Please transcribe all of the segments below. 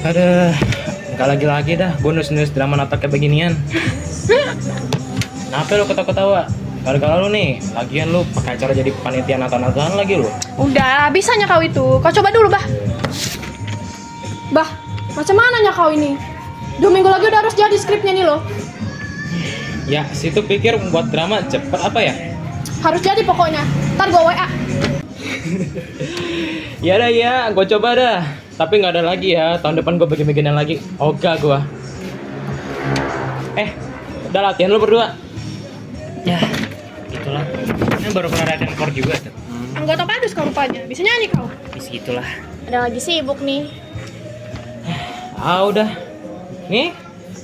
Aduh, nggak lagi-lagi dah gue nulis drama Natal kayak beginian. Kenapa lu ketawa-ketawa? Gara-gara lu nih, lagian lu pakai acara jadi panitia Natal-Natalan lagi lu. Udah, bisanya kau itu. Kau coba dulu, Bah. Bah, macam mananya kau ini? 2 minggu lagi udah harus jadi skripnya nih loh. Ya, situ pikir membuat drama cepet apa ya? Harus jadi pokoknya. Ntar gua WA. Ya dah ya, gue coba dah. Tapi nggak ada lagi ya, tahun depan gue bikin-bikinan lagi. Oga gue. Udah latihan lu berdua. Ya, gitulah. Ini baru pernah latihan chord juga tuh. Anggota padus kau rupanya. Bisa nyanyi kau. Segitulah. Ada lagi sibuk nih. Udah. Nih,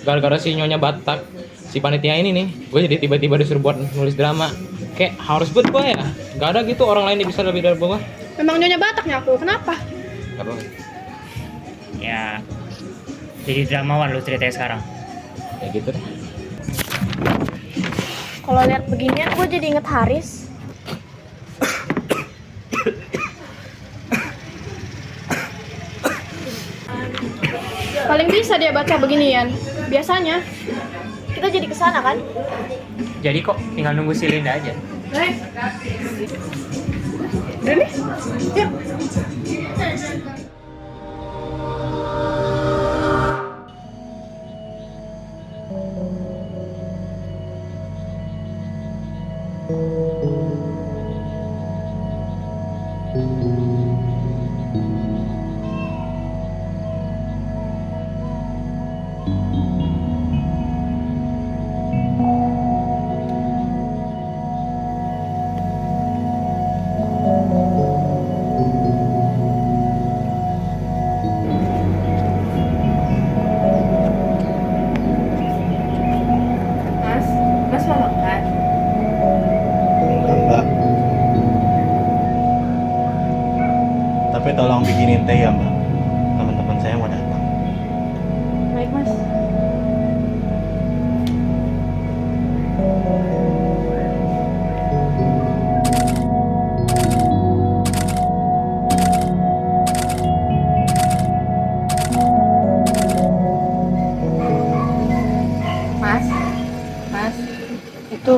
gara-gara si Nyonya Batak, si panitia ini nih, gue jadi tiba-tiba disuruh buat nulis drama. Kayak harus buat gue ya. Gak ada gitu orang lain yang bisa lebih dari gue. Memang nyonya Bataknya aku. Kenapa? Gak apa. Ya, jadi dramawan lu ceritanya sekarang. Ya gitu deh. Kalau lihat beginian gue jadi inget Haris. Paling bisa dia baca beginian. Biasanya kita jadi kesana kan? Jadi kok tinggal nunggu si Linda aja. Udah nih. Yuk. Mas mau makan? Mbak. Tapi tolong bikinin teh ya Mbak. Teman-teman saya mau datang. Baik mas. Mas, mas, itu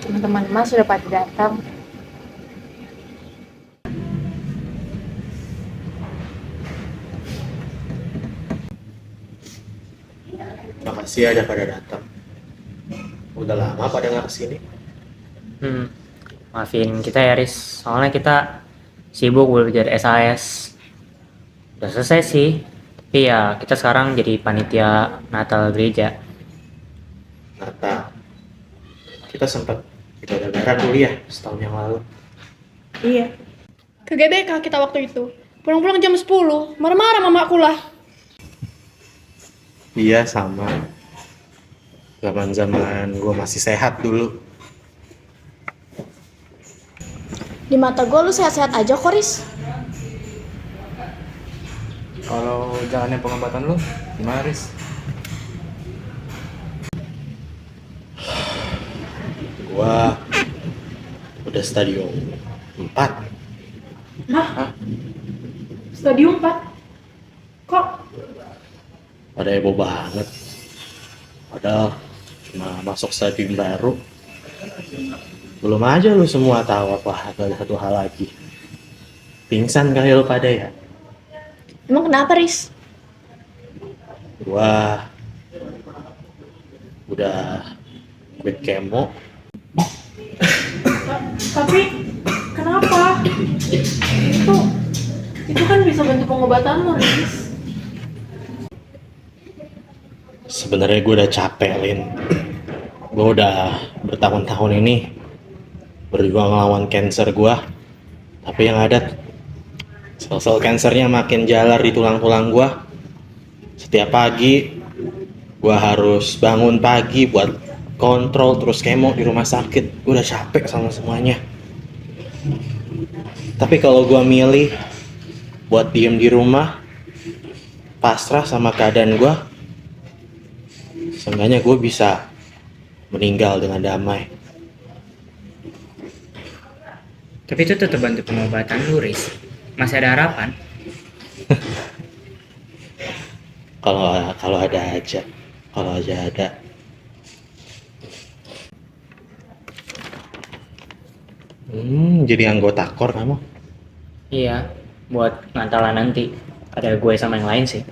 teman-teman mas sudah pada datang. Makasih ada pada datang. Udah lama pada nggak kesini. Maafin kita ya, Riz. Soalnya kita sibuk belajar SAS. Udah selesai sih. Tapi ya kita sekarang jadi panitia Natal gereja. Nata, kita sempat ikut lebaran dulu ya setahun yang lalu. Iya. Ke GBK kita waktu itu. Pulang-pulang jam 10. Marah-marah mamaku lah. Iya sama. Zaman-zaman gue masih sehat dulu. Di mata gue lu sehat-sehat aja kok, Riz. Kalau jalannya pengobatan lu, gimana Riz? Gua udah stadium 4. Stadium 4. Kok? Pada heboh banget. Padahal cuma masuk stadium baru. Belum aja lu semua tahu apa ada satu hal lagi. Pingsan kali lu pada ya. Emang kenapa, Riz? Gua udah quit kemo. Tapi kenapa? Itu kan bisa bantu pengobatan lo, Riz. Sebenarnya gue udah capek, Lin. Gue udah bertahun-tahun ini berjuang ngelawan cancer gue. Tapi yang ada sel-sel kansernya makin jalar di tulang-tulang gue. Setiap pagi gue harus bangun pagi buat kontrol terus kemo di rumah sakit. Gue udah capek sama semuanya. Tapi kalau gue milih buat diem di rumah, pasrah sama keadaan gue, seenggaknya gue bisa meninggal dengan damai. Tapi itu tetap bantu pengobatan lu, Riz. Masih ada harapan. Kalau kalau ada aja, kalau aja ada. Jadi anggota kor kamu? Iya, buat ngantalan nanti. Ada gue sama yang lain sih.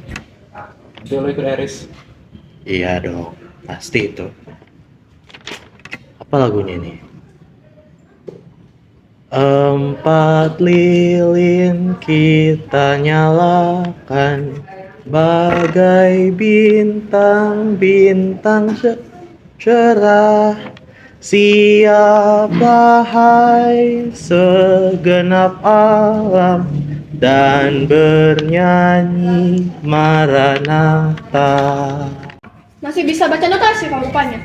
Nanti lo ikut Eris. Iya dong, pasti itu. Apa lagunya nih? Empat lilin kita nyalakan, bagai bintang-bintang cerah. Siapa hai segenap alam dan bernyanyi Maranatha. Masih bisa baca notasi kamu rupanya.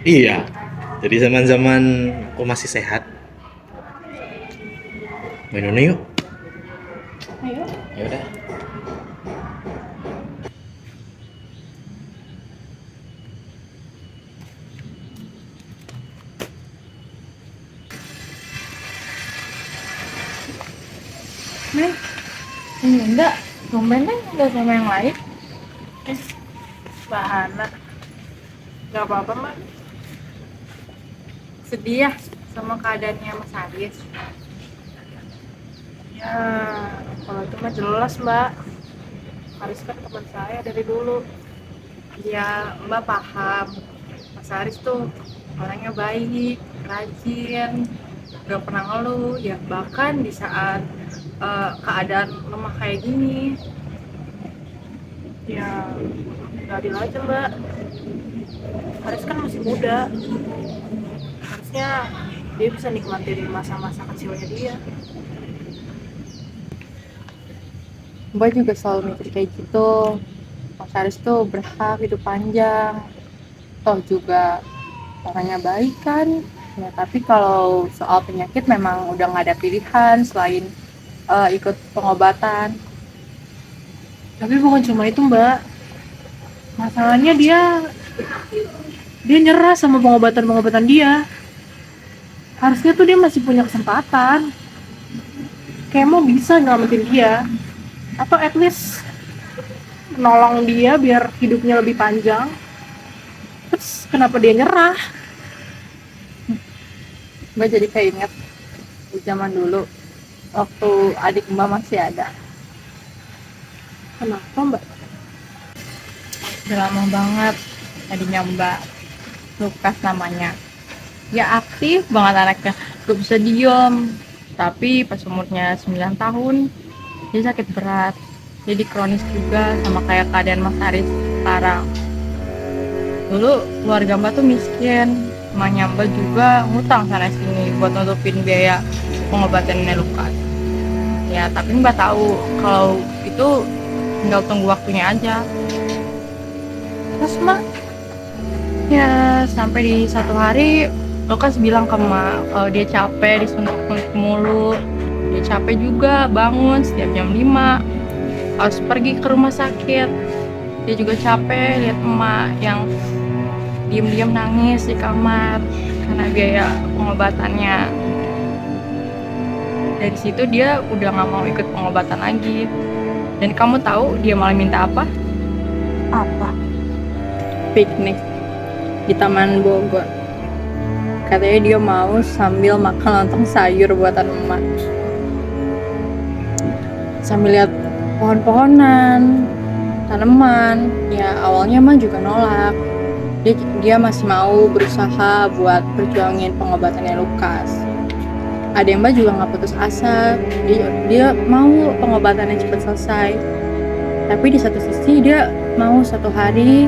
Iya, jadi zaman-zaman aku masih sehat. Minum yuk. Ayo. Ya udah. Neng, ini enggak. Tumben Neng, enggak sama yang lain. Bahana nggak apa-apa mbak, sedih ya sama keadaannya Mas Haris. Ya kalau itu mah jelas mbak, Haris kan teman saya dari dulu. Ya mbak paham, Mas Haris tuh orangnya baik, rajin, gak pernah ngeluh ya, bahkan di saat keadaan lemah kayak gini ya nggak adil aja mbak. Haris kan masih muda, harusnya dia bisa nikmatin masa-masa kecilnya dia. Mbak juga selalu mikir kayak gitu. Mas Haris tuh berhak hidup panjang. Toh juga orangnya baik kan. Ya tapi kalau soal penyakit memang udah nggak ada pilihan selain ikut pengobatan. Tapi bukan cuma itu mbak, masalahnya dia nyerah sama pengobatan dia. Harusnya tuh dia masih punya kesempatan, kayak mau bisa nyelamatin dia, atau at least nolong dia biar hidupnya lebih panjang. Terus kenapa dia nyerah? Mbak jadi keinget di zaman dulu waktu adik Mbak masih ada. Kenapa mbak? Udah lama banget adiknya Mbak, Lukas namanya. Ya aktif banget anaknya, gak bisa diem. Tapi pas umurnya 9 tahun dia sakit berat, jadi kronis juga sama kayak keadaan Mas Haris sekarang. Dulu keluarga Mbak tuh miskin, emaknya Mbak juga ngutang sana sini buat nutupin biaya pengobatannya Lukas. Ya tapi Mbak tahu kalau itu tinggal tunggu waktunya aja. Terus Mbak, ya sampai di satu hari Lukas bilang ke Mak kalau dia capek disuntik mulu. Dia capek juga bangun setiap jam 5 harus pergi ke rumah sakit. Dia juga capek lihat emak yang diam-diam nangis di kamar karena biaya pengobatannya. Dari situ dia udah gak mau ikut pengobatan lagi. Dan kamu tahu dia malah minta apa? Apa? Piknik di Taman Bogor. Katanya dia mau sambil makan lontong sayur buatan emak, sambil lihat pohon-pohonan, tanaman. Ya awalnya emak juga nolak. Dia masih mau berusaha buat perjuangin pengobatannya Lukas. Ada yang Mbak juga nggak putus asa. Dia mau pengobatannya cepat selesai. Tapi di satu sisi dia mau satu hari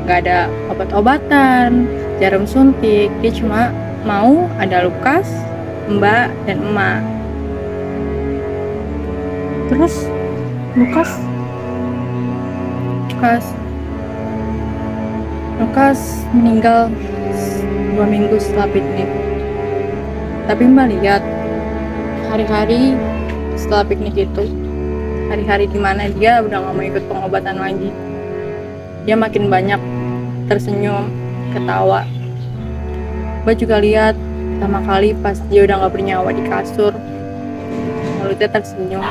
nggak ada obat-obatan, jarum suntik. Dia cuma mau ada Lukas, Mbak, dan emak. Terus Lukas meninggal 2 minggu setelah piknik. Tapi Mbak lihat hari-hari setelah piknik itu, hari-hari dimana dia udah gak mau ikut pengobatan lagi. Dia makin banyak tersenyum, ketawa. Mbak juga lihat pertama kali pas dia udah gak bernyawa di kasur, lalu dia tersenyum.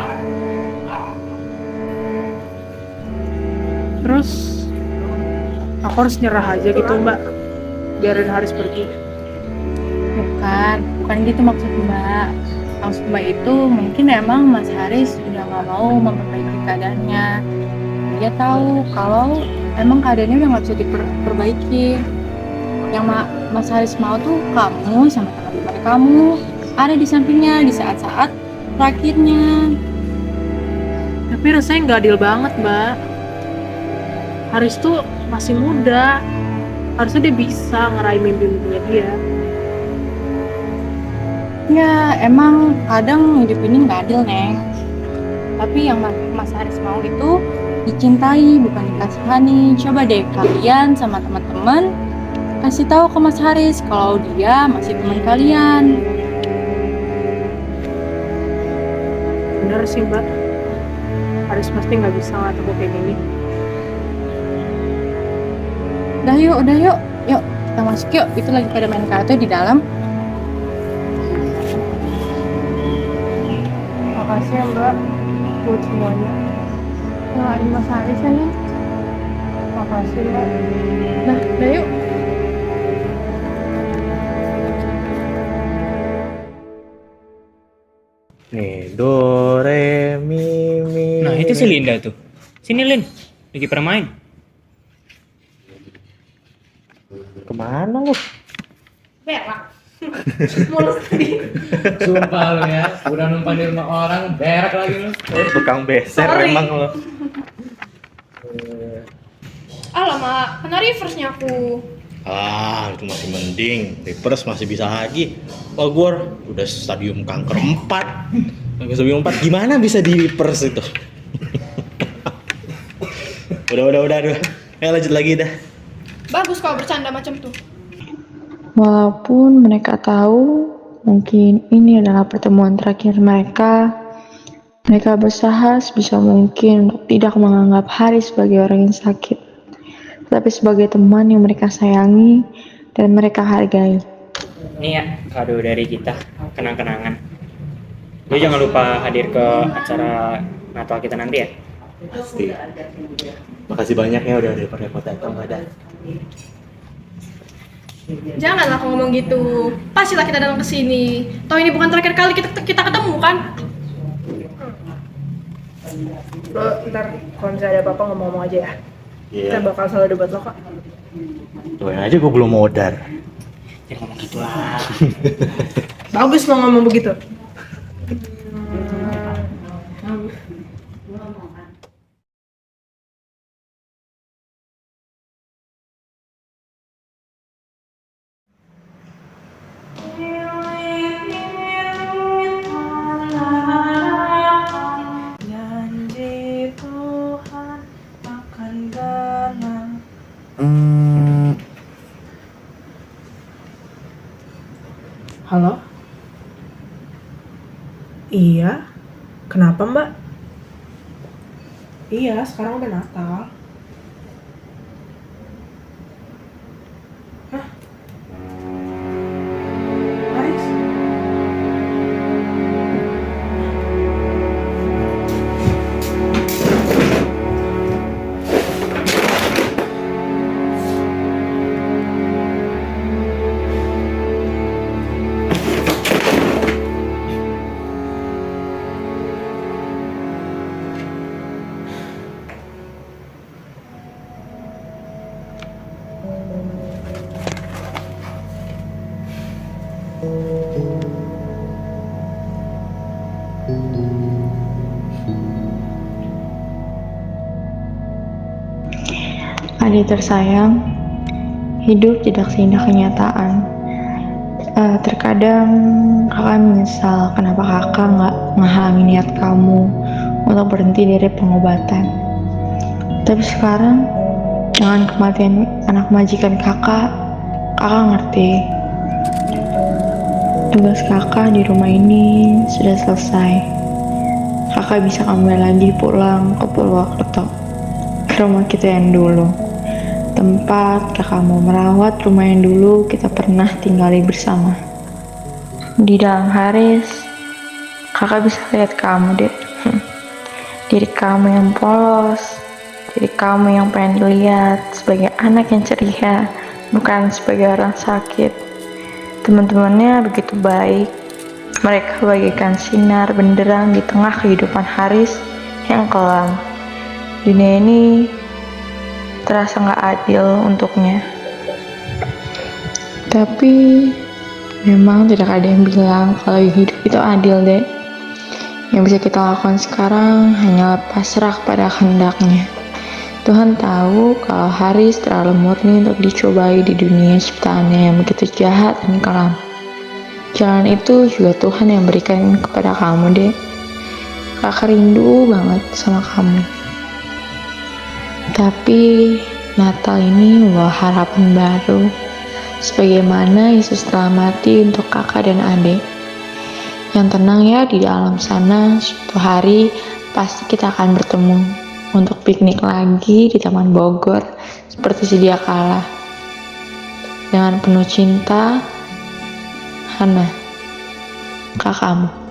Terus aku harus nyerah aja gitu mbak, biarin Haris pergi. Bukan gitu maksud Mbak. Maksud Mbak itu mungkin emang Mas Haris udah nggak mau memperbaiki keadaannya. Dia tahu kalau emang keadaannya udah nggak bisa diperbaiki. Yang Mas Haris mau tuh kamu sama teman-teman kamu ada di sampingnya di saat-saat terakhirnya. Tapi rasanya nggak adil banget mbak. Haris tuh masih muda, harusnya dia bisa ngeraih mimpi-mimpinya dia. Ya emang kadang hidup ini nggak adil Neng. Tapi yang Mas Haris mau itu dicintai bukan dikasihani. Coba deh kalian sama teman-teman kasih tahu ke Mas Haris kalau dia masih teman kalian. Bener sih mbak, Haris pasti nggak bisa ngeliat aku kayak gini. Udah yuk, kita masuk yuk. Itu lagi pada main kartu di dalam. Makasih ya mbak buat semuanya. Nyalain Mas Haris ya nih. Makasih mbak. Udah yuk. Nih, do, re, mi. Nah itu si Linda tuh. Sini Lin, lagi pada main. Kemana lu? Berak. Mulus tadi. Sumpah lu ya, udah numpang di rumah orang, berak lagi lu. Tukang beser Sorry. emang lu. Alamak, kena reverse-nya aku. Ah, itu masih mending. Reverse masih bisa lagi. Oh, gua udah stadium kanker 4. Stadium 4 gimana bisa di reverse itu? udah. Ayo lanjut lagi dah. Bagus kalau bercanda macam tuh. Walaupun mereka tahu mungkin ini adalah pertemuan terakhir mereka, mereka berusaha sebisa mungkin untuk tidak menganggap Haris sebagai orang yang sakit, tapi sebagai teman yang mereka sayangi dan mereka hargai. Ini ya kado dari kita, kenang-kenangan. Lu jangan lupa hadir ke acara Natal kita nanti ya. Pasti. Makasih banyak ya udah repot-repot datang pada. Janganlah kau ngomong gitu. Pastilah kita datang ke sini. Toh ini bukan terakhir kali kita ketemu kan? Lo ntar kalau misalnya ada apa-apa ngomong-ngomong aja ya. Kita Iya. bakal selalu ada buat lo kok. Doain aja gua belum modar. Jangan ngomong gitu lah. Bagus lo ngomong begitu. Janji Tuhan akan datang. Halo? Iya, kenapa mbak? Iya, sekarang udah Natal. Hah? Haris? Adik tersayang, hidup tidak seindah kenyataan. Terkadang kakak menyesal kenapa kakak nggak ngehalangi niat kamu untuk berhenti dari pengobatan. Tapi sekarang, dengan kematian anak majikan kakak ngerti. Tugas kakak di rumah ini sudah selesai. Kakak bisa kembali lagi pulang ke Purwokerto, ke rumah kita yang dulu. Tempat kakak mau merawat rumah yang dulu kita pernah tinggali bersama. Di dalam Haris, kakak bisa lihat kamu, Dek. Diri kamu yang polos, Jadi kamu yang pengen dilihat sebagai anak yang ceria, bukan sebagai orang sakit. Teman-temannya begitu baik. Mereka bagaikan sinar benderang di tengah kehidupan Haris yang kelam. Dunia ini terasa gak adil untuknya. Tapi memang tidak ada yang bilang kalau hidup itu adil, Dek. Yang bisa kita lakukan sekarang hanyalah pasrah pada kehendaknya. Tuhan tahu kalau Haris terlalu murni untuk dicobai di dunia ciptaannya yang begitu jahat dan kelam. Jalan itu juga Tuhan yang berikan kepada kamu, Dek. Kakak rindu banget sama kamu. Tapi Natal ini membawa harapan baru. Sebagaimana Yesus telah mati untuk kakak dan adik. Yang tenang ya, di dalam sana suatu hari pasti kita akan bertemu untuk piknik lagi di Taman Bogor seperti sedia kala. Dengan penuh cinta, Hana, kakakmu.